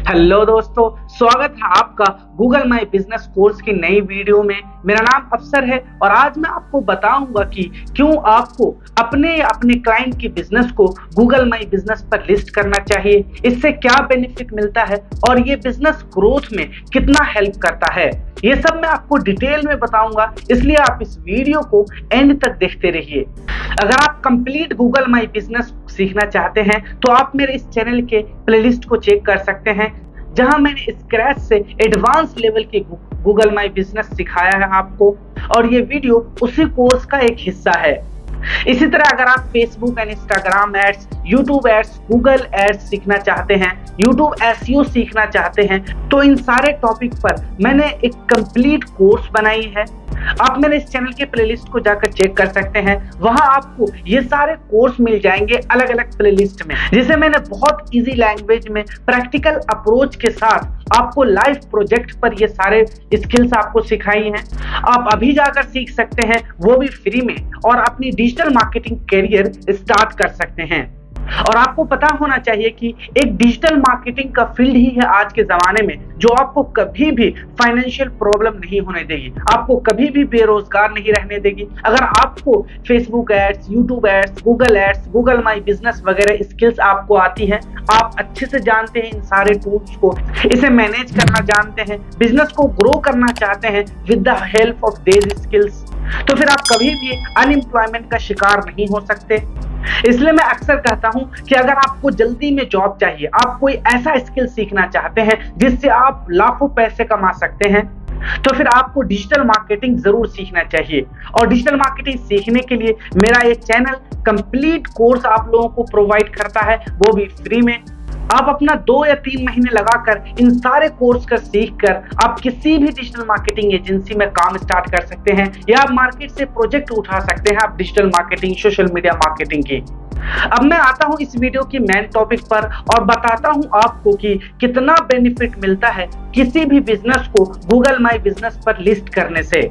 Hello दोस्तों, स्वागत है आपका गूगल माई बिजनेस कोर्स की नई वीडियो में। मेरा नाम अफसर है और आज मैं आपको बताऊंगा कि क्यों आपको अपने क्लाइंट की बिजनेस को गूगल माई बिजनेस पर लिस्ट करना चाहिए, इससे क्या बेनिफिट मिलता है और ये बिजनेस ग्रोथ में कितना हेल्प करता है। ये सब मैं आपको डिटेल में बताऊंगा, इसलिए आप इस वीडियो को एंड तक देखते रहिए। अगर आप कंप्लीट गूगल माई बिजनेस सीखना चाहते हैं तो आप मेरे इस चैनल के प्लेलिस्ट को चेक कर सकते हैं, जहां मैंने स्क्रैच से एडवांस लेवल के गूगल माई बिजनेस सिखाया है आपको, और ये वीडियो उसी कोर्स का एक हिस्सा है। इसी तरह अगर आप Facebook and Instagram ads, YouTube ads, Google ads सीखना चाहते हैं, यूट्यूब एसईओ सीखना चाहते हैं, तो इन सारे टॉपिक पर मैंने एक कंप्लीट कोर्स बनाई है। आप मेरे इस चैनल के प्लेलिस्ट को जाकर चेक कर सकते हैं, वहां आपको ये सारे कोर्स मिल जाएंगे अलग अलग प्लेलिस्ट में, जिसे मैंने बहुत इजी लैंग्वेज में प्रैक्टिकल अप्रोच के साथ आपको लाइव प्रोजेक्ट पर ये सारे स्किल्स आपको सिखाई हैं। आप अभी जाकर सीख सकते हैं, वो भी फ्री में, और अपनी डिजिटल मार्केटिंग करियर स्टार्ट कर सकते हैं। और आपको पता होना चाहिए कि एक डिजिटल मार्केटिंग का फील्ड ही है आज के जमाने में जो आपको कभी भी फाइनेंशियल प्रॉब्लम नहीं होने देगी, आपको कभी भी बेरोजगार नहीं रहने देगी। अगर आपको Facebook ads, YouTube ads, Google ads, Google my business वगैरह स्किल्स आपको आती है, आप अच्छे से जानते हैं इन सारे टूल्स को, इसे मैनेज करना जानते हैं, बिजनेस को ग्रो करना चाहते हैं with the help of their skills, तो फिर आप कभी भी अनएम्प्लॉयमेंट का शिकार नहीं हो सकते। इसलिए मैं अक्सर कहता हूं कि अगर आपको जल्दी में जॉब चाहिए, आप कोई ऐसा स्किल सीखना चाहते हैं जिससे आप लाखों पैसे कमा सकते हैं, तो फिर आपको डिजिटल मार्केटिंग जरूर सीखना चाहिए। और डिजिटल मार्केटिंग सीखने के लिए मेरा ये चैनल कंप्लीट कोर्स आप लोगों को प्रोवाइड करता है, वो भी फ्री में। आप अपना 2 या 3 महीने लगाकर इन सारे कोर्स का सीख कर आप किसी भी डिजिटल मार्केटिंग एजेंसी में काम स्टार्ट कर सकते हैं, या आप मार्केट से प्रोजेक्ट उठा सकते हैं आप digital marketing, social media marketing की। अब मैं आता हूं इस वीडियो की मेन टॉपिक पर और बताता हूं आपको कि कितना बेनिफिट मिलता है किसी भी बिजनेस को गूगल माई बिजनेस पर लिस्ट करने से।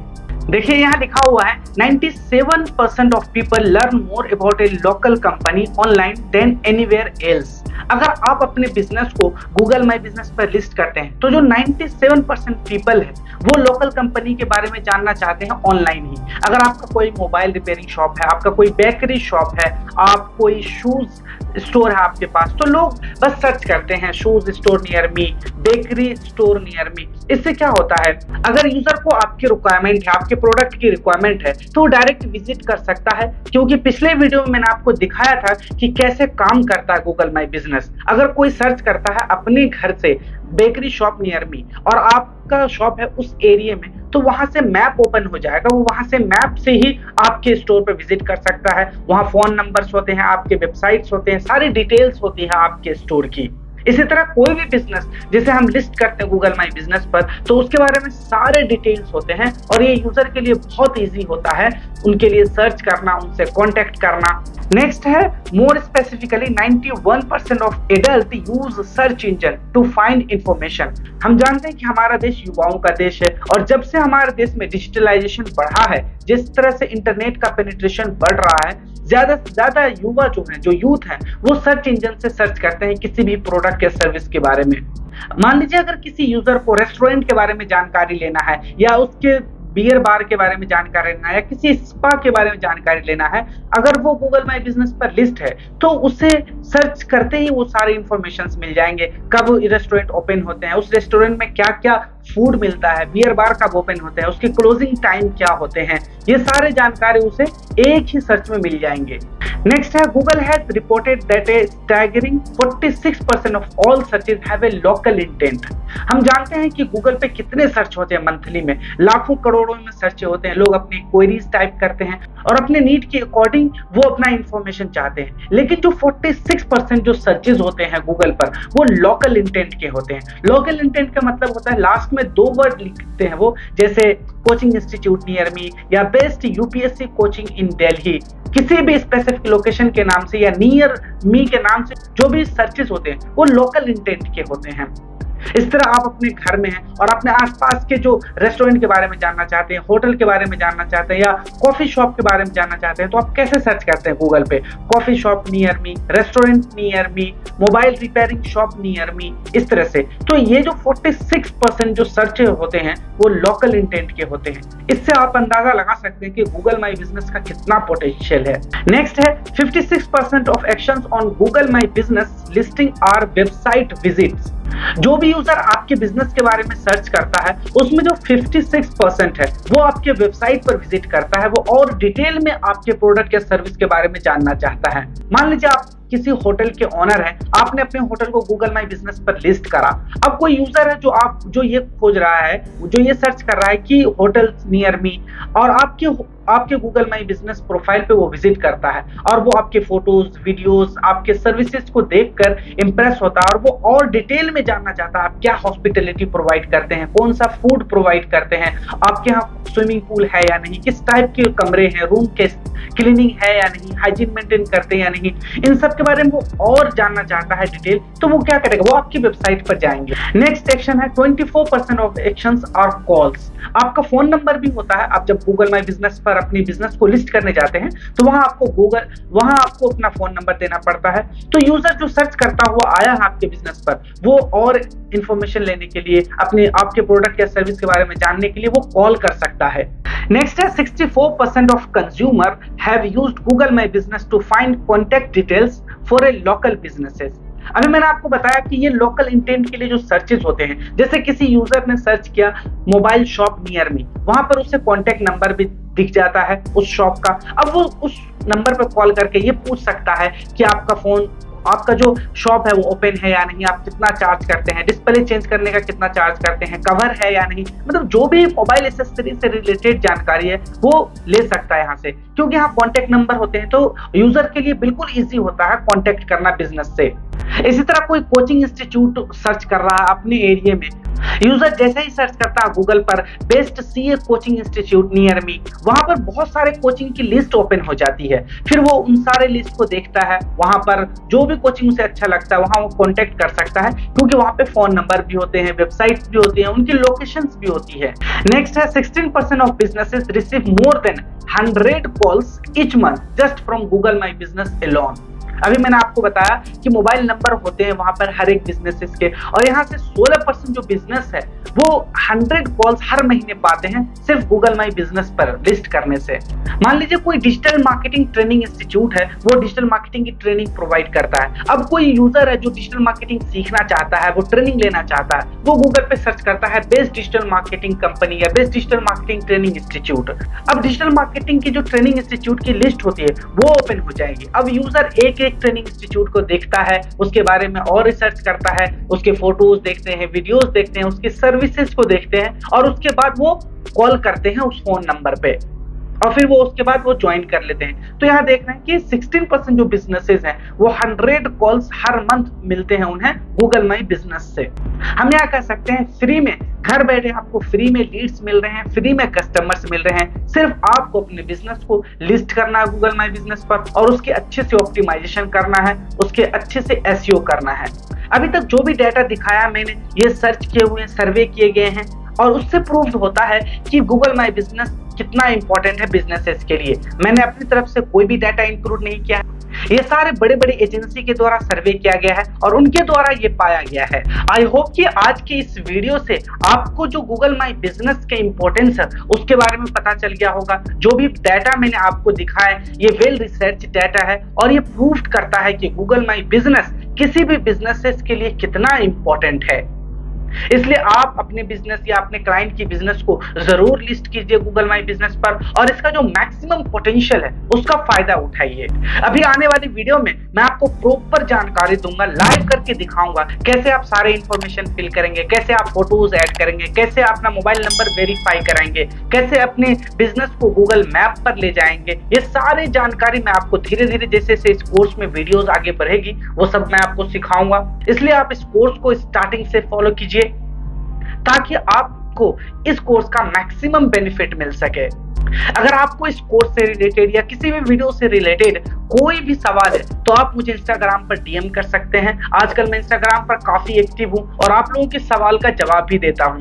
देखिए यहाँ लिखा हुआ है 97% of people learn more about a local company online than anywhere else. अगर आप अपने बिजनेस को गूगल माई बिजनेस पर लिस्ट करते हैं तो जो 97% पीपल है वो लोकल कंपनी के बारे में जानना चाहते हैं ऑनलाइन ही। अगर आपका कोई मोबाइल रिपेयरिंग शॉप है, आपका कोई बेकरी शॉप है, आप कोई शूज स्टोर है आपके पास, तो लोग बस सर्च करते हैं shoes store near me, bakery store near me. इससे क्या होता है, अगर यूजर को आपकी रिक्वायरमेंट है, आपके प्रोडक्ट की रिक्वायरमेंट है, तो वो डायरेक्ट विजिट कर सकता है, क्योंकि पिछले वीडियो में मैंने आपको दिखाया था कि कैसे काम करता है गूगल माई बिजनेस। अगर कोई सर्च करता है अपने घर से बेकरी शॉप नियर मी और आपका शॉप है उस एरिया में, तो वहां से मैप ओपन हो जाएगा, वो वहां से मैप से ही आपके स्टोर पे विजिट कर सकता है। वहां फोन नंबर्स होते हैं, आपके वेबसाइट्स होते हैं, सारी डिटेल्स होती है आपके स्टोर की। इसी तरह कोई भी बिजनेस जिसे हम लिस्ट करते हैं गूगल माई बिजनेस पर, तो उसके बारे में सारे डिटेल्स होते हैं और ये यूजर के लिए बहुत इजी होता है उनके लिए सर्च करना, उनसे कांटेक्ट करना। नेक्स्ट है more specifically 91% of adult use search engine to find information. हम जानते हैं कि हमारा देश युवाओं का देश है, और जब से हमारे देश में डिजिटलाइजेशन बढ़ा है, जिस तरह से इंटरनेट का पेनिट्रेशन बढ़ रहा है, ज्यादा से ज्यादा युवा जो यूथ है वो सर्च इंजन से सर्च करते हैं किसी भी प्रोडक्ट या सर्विस के बारे में। मान लीजिए अगर किसी यूजर को रेस्टोरेंट के बारे में जानकारी लेना है, या उसके बियर बार के बारे में जानकारी लेना है, या किसी स्पा के बारे में जानकारी लेना है, अगर वो गूगल माई बिजनेस पर लिस्ट है तो उसे सर्च करते ही वो सारे इंफॉर्मेशंस मिल जाएंगे। कब रेस्टोरेंट ओपन होते हैं, उस रेस्टोरेंट में क्या क्या फूड मिलता है, बियर बार कब ओपन होते हैं, उसके क्लोजिंग टाइम क्या होते हैं, ये सारे जानकारी उसे एक ही सर्च में मिल जाएंगे। नेक्स्ट है Google has reported that A staggering 46% of all searches have a local intent. हम जानते हैं कि गूगल पे कितने सर्च होते हैं मंथली में, लाखों करोड़ों में सर्च होते हैं। लोग अपनी क्वेरीज टाइप करते हैं और अपने नीड के अकॉर्डिंग वो अपना इंफॉर्मेशन चाहते हैं, लेकिन जो 46% जो सर्चेज होते हैं गूगल पर वो लोकल इंटेंट के होते हैं। लोकल इंटेंट का मतलब होता है लास्ट में 2 वर्ड लिखते हैं वो, जैसे कोचिंग इंस्टीट्यूट नियर मी या बेस्ट यूपीएससी कोचिंग इन दिल्ली, किसी भी स्पेसिफिक लोकेशन के नाम से या नियर मी के नाम से जो भी सर्चेस होते हैं वो लोकल इंटेंट के होते हैं। इस तरह आप अपने घर में हैं और अपने आसपास के जो रेस्टोरेंट के बारे में जानना चाहते हैं, होटल के बारे में जानना चाहते हैं या कॉफी शॉप के बारे में जानना चाहते हैं, तो आप कैसे सर्च करते हैं गूगल पे? Coffee shop near me, restaurant near me, mobile repairing shop near me, इस तरह से। तो ये जो 46% जो सर्च होते हैं वो लोकल इंटेंट के होते हैं। इससे आप अंदाजा लगा सकते हैं कि गूगल माई बिजनेस का कितना पोटेंशियल है। नेक्स्ट है 56% of actions on Google my business listing our website visits. जो भी यूजर आपके बिजनेस के बारे में सर्च करता है उसमें जो 56% है वो आपके वेबसाइट पर विजिट करता है, वो और डिटेल में आपके प्रोडक्ट या सर्विस के बारे में जानना चाहता है। मान लीजिए आप किसी होटल के ओनर हैं, आपने अपने होटल को गूगल माई बिजनेस पर लिस्ट करा। अब कोई यूजर है जो ये खोज रहा है, जो ये सर्च कर रहा है कि होटल नियर मी, और आपके गूगल माई बिजनेस प्रोफाइल पे वो विजिट करता है और वो आपके फोटोज, वीडियोस, आपके सर्विसेज को देखकर इंप्रेस होता है और वो और डिटेल में जानना चाहता है आप क्या हॉस्पिटलिटी प्रोवाइड करते हैं, कौन सा फूड प्रोवाइड करते हैं, आपके यहाँ स्विमिंग पूल है या नहीं, किस टाइप के कमरे हैं, रूम के क्लीनिंग है या नहीं, हाइजीन मेंटेन करते हैं या नहीं, इन सब के बारे में वो और जानना चाहता है डिटेल। तो वो क्या करेगा, वो आपकी वेबसाइट पर जाएंगे। नेक्स्ट सेक्शन है 24% ऑफ एक्शंस आर कॉल्स। आपका फोन नंबर भी होता है। आप जब गूगल माई बिजनेस पर अपनी बिजनेस को लिस्ट करने जाते हैं तो वहां आपको अपना फोन नंबर देना पड़ता है। तो यूजर जो सर्च करता हुआ आया है आपके बिजनेस पर, वो और इंफॉर्मेशन लेने के लिए, आपके प्रोडक्ट या सर्विस के बारे में जानने के लिए वो कॉल कर सकता है। नेक्स्ट है 64% of consumer have used Google my business to find contact details for a local businesses. अभी मैंने आपको बताया कि ये लोकल इंटेंट के लिए जो सर्चेस होते हैं, जैसे किसी यूजर ने सर्च किया मोबाइल शॉप नियर मी, वहां पर उसे कॉन्टैक्ट नंबर भी दिख जाता है उस शॉप का। अब वो उस नंबर पर कॉल करके ये पूछ सकता है कि आपका जो शॉप है वो ओपन है या नहीं, आप कितना चार्ज करते हैं, डिस्प्ले चेंज करने का कितना चार्ज करते हैं, कवर है या नहीं, मतलब जो भी मोबाइल एक्सेसरी से रिलेटेड जानकारी है वो ले सकता है यहाँ से, क्योंकि यहाँ कॉन्टेक्ट नंबर होते हैं। तो यूजर के लिए बिल्कुल ईजी होता है कॉन्टेक्ट करना बिजनेस से। इसी तरह कोई कोचिंग इंस्टीट्यूट सर्च कर रहा है अपने एरिया में, यूजर जैसे ही सर्च करता है गूगल पर best CA coaching institute near me, वहां पर बहुत सारे कोचिंग की लिस्ट ओपन हो जाती है। फिर वो उन सारे लिस्ट को देखता है, वहां पर जो भी कोचिंग उसे अच्छा लगता है वहां वो कांटेक्ट कर सकता है, क्योंकि वहां पे फोन नंबर भी होते हैं, वेबसाइट भी होती है, उनकी लोकेशंस भी होती है। नेक्स्ट है 16% of businesses receive more than 100 calls each month just from Google my business alone. अभी मैंने आपको बताया कि मोबाइल नंबर होते हैं वहां पर हर एक बिजनेसेस के, और यहाँ से 16% जो बिजनेस है वो 100 कॉल्स हर महीने पाते हैं सिर्फ गूगल माई बिजनेस पर लिस्ट करने से। मान लीजिए कोई डिजिटल मार्केटिंग ट्रेनिंग इंस्टीट्यूट है, वो डिजिटल मार्केटिंग की ट्रेनिंग प्रोवाइड करता है। अब कोई यूजर है जो डिजिटल मार्केटिंग सीखना चाहता है, वो ट्रेनिंग लेना चाहता है, वो गूगल पे सर्च करता है बेस्ट डिजिटल मार्केटिंग कंपनी या best digital marketing training institute. अब डिजिटल मार्केटिंग की जो ट्रेनिंग इंस्टीट्यूट की लिस्ट होती है वो ओपन हो जाएगी। अब यूजर एक ट्रेनिंग इंस्टीट्यूट को देखता है, उसके बारे में और रिसर्च करता है, उसके फोटोज देखते हैं, वीडियोस देखते हैं, उसके सर्विसेज को देखते हैं, और उसके बाद वो कॉल करते हैं उस फोन नंबर पे, और फिर वो उसके बाद वो ज्वाइन कर लेते हैं। तो यहाँ देख रहे हैं कि 16% जो बिजनेसेस हैं वो 100 कॉल्स हर मंथ मिलते हैं उन्हें गूगल माई बिजनेस से। हम यहाँ कह सकते हैं फ्री में, घर बैठे आपको फ्री में लीड्स मिल रहे हैं, फ्री में कस्टमर्स मिल रहे हैं। सिर्फ आपको अपने बिजनेस को लिस्ट करना है गूगल माई बिजनेस पर, और उसके अच्छे से ऑप्टिमाइजेशन करना है, उसके अच्छे से एसईओ करना है। अभी तक जो भी डाटा दिखाया मैंने, ये सर्च किए हुए, सर्वे किए गए हैं, और उससे प्रूव होता है कि गूगल माई बिजनेस कितना इंपॉर्टेंट है बिजनेसेस के लिए। मैंने अपनी तरफ से कोई भी डाटा इंक्लूड नहीं किया है, ये सारे बड़े बड़े एजेंसी के द्वारा सर्वे किया गया है और उनके द्वारा ये पाया गया है। आई होप कि आज के इस वीडियो से आपको जो गूगल माई बिजनेस के इंपॉर्टेंस है उसके बारे में पता चल गया होगा। जो भी डाटा मैंने आपको दिखाया ये वेल रिसर्च डाटा है, और ये प्रूव करता है कि गूगल माई बिजनेस किसी भी बिजनेसेस के लिए कितना इंपॉर्टेंट है। इसलिए आप अपने बिजनेस या अपने क्लाइंट की बिजनेस को जरूर लिस्ट कीजिए गूगल माई बिजनेस पर, और इसका जो मैक्सिमम पोटेंशियल है उसका फायदा उठाइए। अभी आने वाली वीडियो में मैं आपको प्रॉपर जानकारी दूंगा, लाइव करके दिखाऊंगा कैसे आप सारे इंफॉर्मेशन फिल करेंगे, कैसे आप फोटोज ऐड करेंगे, कैसे अपना मोबाइल नंबर वेरीफाई कराएंगे, कैसे अपने बिजनेस को गूगल मैप पर ले जाएंगे। ये सारी जानकारी मैं आपको धीरे धीरे जैसे इस कोर्स में वीडियोस आगे बढ़ेगी वो सब मैं आपको सिखाऊंगा। इसलिए आप इस कोर्स को स्टार्टिंग से फॉलो कीजिए ताकि आपको इस कोर्स का मैक्सिमम बेनिफिट मिल सके। अगर आपको इस कोर्स से रिलेटेड या किसी भी वीडियो से रिलेटेड कोई भी सवाल है तो आप मुझे इंस्टाग्राम पर डीएम कर सकते हैं। आजकल मैं इंस्टाग्राम पर काफी एक्टिव हूं और आप लोगों के सवाल का जवाब भी देता हूं।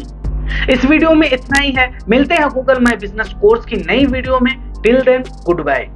इस वीडियो में इतना ही है। मिलते हैं गूगल माई बिजनेस कोर्स की नई वीडियो में। Till then good bye.